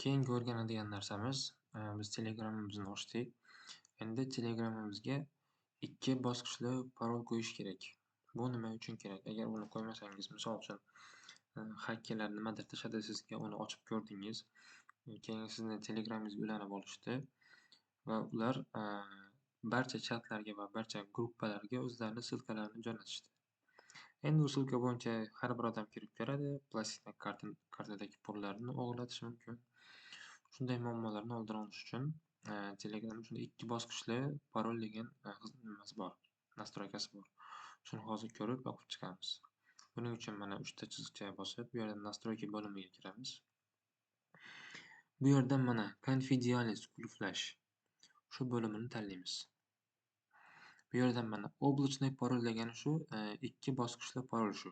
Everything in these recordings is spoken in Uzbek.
Keyingi o'rganadigan narsamiz, biz Telegramimizni ochdik. Endi Telegramimizga 2 bosqichli parol qo'yish kerak. Bu nima uchun kerak? Agar uni qo'ymasangiz, misol uchun, xakerlar nimadir tashladi sizga, uni ochib ko'rdingiz. Keyin sizni Telegramingizga ulanib olishdi va ular, barcha chatlarga va barcha gruppalarga o'zlarining ssilkalarini jo'natishdi. Endi u ssilka bo'yicha har bir odam kirib ko'radi, plastik kartadagi pullarni o'g'irlatishi mumkin. Shunday muammolarni oldini olish uchun, Telegramda shunday 2 bosqichli parol degan, nimasi bor, nastroykasi bor. Shuni hozir ko'rib o'qib chiqamiz. Buning uchun mana 3 ta chiziqchaga bosib, bu yerdan nastroyka bo'limiga kiramiz. Bu yerdan mana Confidencialность qulflash shu bo'limini tanlaymiz. Bu yerdan mana облачный parol degani shu, 2 bosqichli parol shu.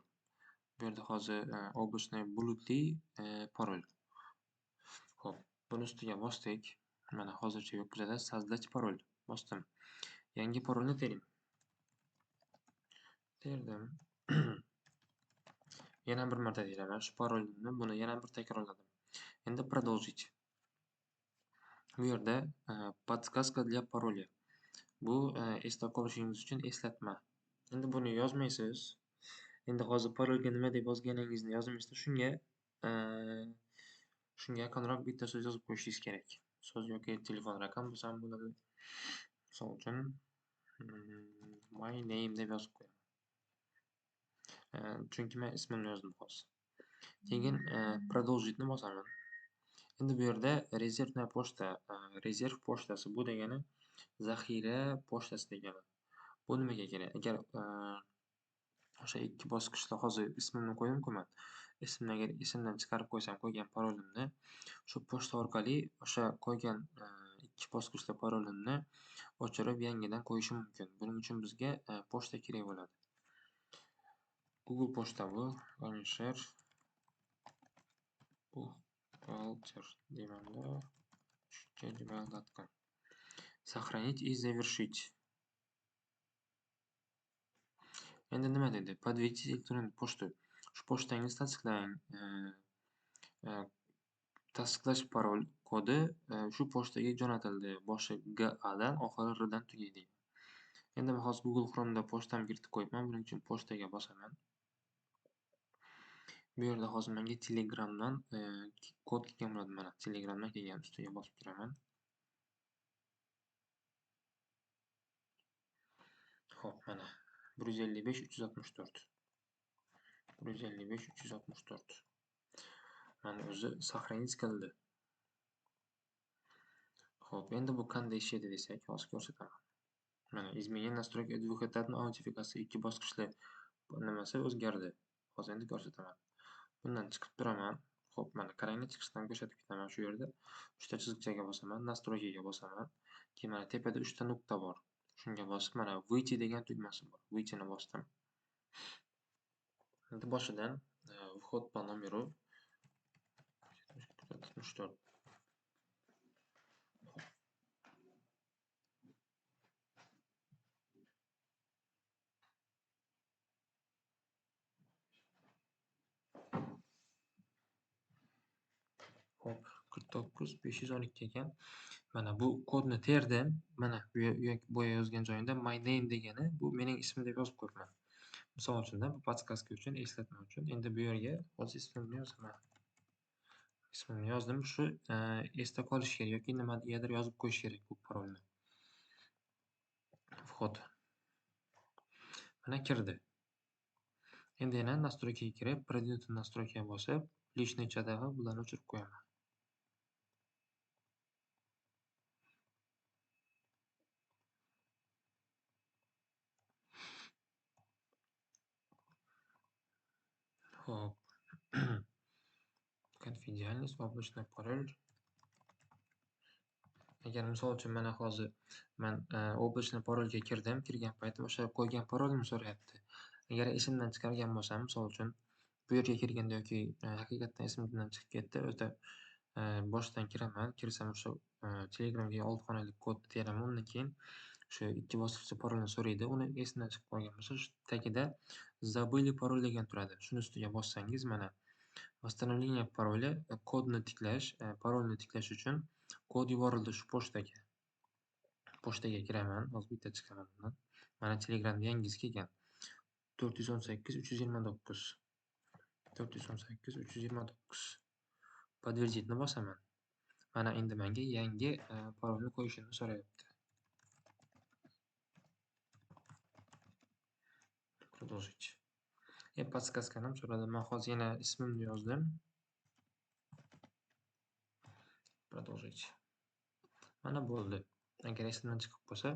Bu yerda hozir, облачный bulutli, parol. Xo'p, buni ustiga bosdik. Mana hozircha yo'q bizada создать parol. Bosdim. Yangi parolni tering. Terdim. Yana bir marta teraman shu parolni, buni yana bir takrorladim. Endi продолжить. Bu yerda, подсказка для пароля. Bu, eslab qolishingiz uchun eslatma. Endi buni yozmaysiz. Endi hozir parolga nima deb yozganingizni yozmaysizda, shunga yaqinroq bitta so'z yozib qo'yishingiz kerak. So'z yoki telefon raqam bo'lsa ham bo'ladi. Misol uchun, my name deb yozib qo'yaman. Chunki men ismimni yozdim hozir. Keyin, продолжить ni bosaman. Endi bu yerda rezervная pochta, rezerv pochtasi bu degani zaxira pochtasi degani. Bu nimaga kerak? Agar, o'sha 2 bosqichda hozir ismimni qo'ydim-ku men. Ismni agar esimdan chiqarib qo'ysam, qo'ygan parolimni, shu pochta orqali o'sha qo'ygan, 2 bosqichli parolimni o'chirib yangidan qo'yishim mumkin. Buning uchun bizga, pochta kerak bo'ladi. Google pochta bu, Alisher buxgalter deymanda gmail.com. Сохранить и завершить. Endi nima dedi? Подведите электронную почту. Shu pochtangizni tasdiqlang. Tasdiqlash parol kodi, shu pochtaga jo'natildi. Boshi GA dan, oxiri R dan tugaydi. Endi men hozir Google Chrome'da pochtamni kiritib qo'yibman. Buning uchun pochtaga bosaman. Bu yerda hozir menga Telegramdan, kod kelgan bo'ladi mana. Telegramdan kelgan, ustiga bosib kiraman. Xo'p, mana 155 364. 155 364. Mana o'zi сохранить qildi. Xo'p, endi bu qanday ishlaydi desak, hozir ko'rsataman. Mana изменение настройки двухэтапной autентифikatsiya 2 bosqichli nimasi o'zgardi. Hozir endi ko'rsataman. Bundan chiqib turaman. Xo'p, mana qarangni chiqishdan ko'rsatib ketaman shu yerda. 3 ta chiziqchaga bosaman, настройкаga bosaman. Keyin mana tepada 3 ta nuqta bor. Shunga bosib, mana выйти degan tugmasi bor. Выйти ni bosdim. Endi boshidan, вход по номеру 64. Hop, 49 512 ekan. Mana bu kodni terdim. Mana bu yozgan joyida my name degani bu mening ismim deb yozib qo'yibman. Misol uchun bu podskaska uchun, eslatma uchun. Endi bu yerga hozir ismimni yozaman. Ismimni yozdim. Shu, esda qolish kerak yoki nimagadir yozib qo'yish kerak bu parolni. Vход. Mana kirdi. Endi yana настройкаga kirib, продвинутый настройкаga bosib, личный chatdagi bularni o'chirib qo'yaman. Hop. Конфиденциальность, облачный пароль. Agar misol uchun mana hozir men, облачный parolga kirdim, kirgan paytim o'sha qo'ygan parolimni so'rayapti. Agar esimdan chiqargan bo'lsam, misol uchun bu yerga kirganda yoki, haqiqatdan esimdan chiqib ketdi, o'ta, boshdan kiraman. Kirsam o'sha, Telegramga 6 xonali kodni teraman. Undan keyin o'sha 2 bosqichli parolni so'raydi. Uni esimdan chiqib qolgan bo'lsa, shu tagida забыли parol degan turadi. Shuni ustiga bossangiz mana Восстановление paroля kodni tiklash, parolni tiklash uchun kod yuborildi shu pochtaga. Pochtaga kiraman, hozir bitta chiqaman undan. Mana Telegramda yangisi kelgan. 418 329. 418 329. Подтвердитni bosaman. Mana endi menga yangi parolni qo'yishimni so'rayapti. Продолжить. Podskazkani ham so'radi. Men hozir yana ismimni yozdim. Продолжить. Mana bo'ldi. Agar esimdan chiqib qolsa,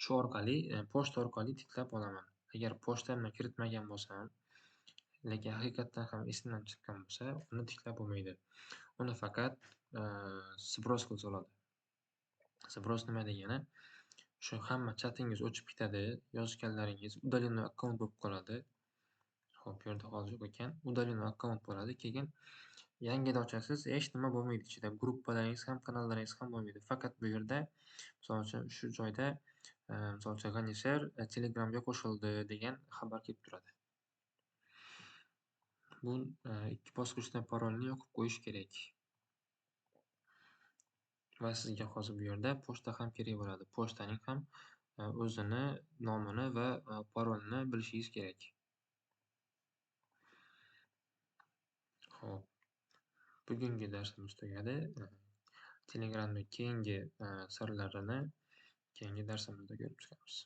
shu orqali, pochta orqali tiklab olaman. Agar pochtamni kiritmagan bo'lsam, lekin haqiqatdan ham esimdan chiqqan bo'lsa, uni tiklab bo'lmaydi. Uni faqat sbros qilsa bo'ladi. Sbros nima degani? Shu hamma chatingiz o'chib ketadi, yozganlaringiz udalennoy akkaunt bo'lib qoladi. Xo'p, bu yerda hozir yo'q ekan. Udalennoy akkaunt bo'ladi. Keyin yangini ochasiz, hech nima bo'lmaydi ichida. Gruppalaringiz ham, kanallaringiz ham bo'lmaydi. Faqat bu yerda, misol uchun, shu joyda, misol uchun, G'anisher Telegramga qo'shildi degan xabar kelib turadi. Bu ikki bosqichda parolni yoqib qo'yish kerak. Va sizga hozir bu yerda pochta ham kerak bo'ladi. Pochtaning ham o'zini, nomini va parolni bilishingiz kerak. Xo'p. Bugungi darsimiz tugadi. Telegramning keyingi sirlarini keyingi darsimizda ko'rib chiqamiz.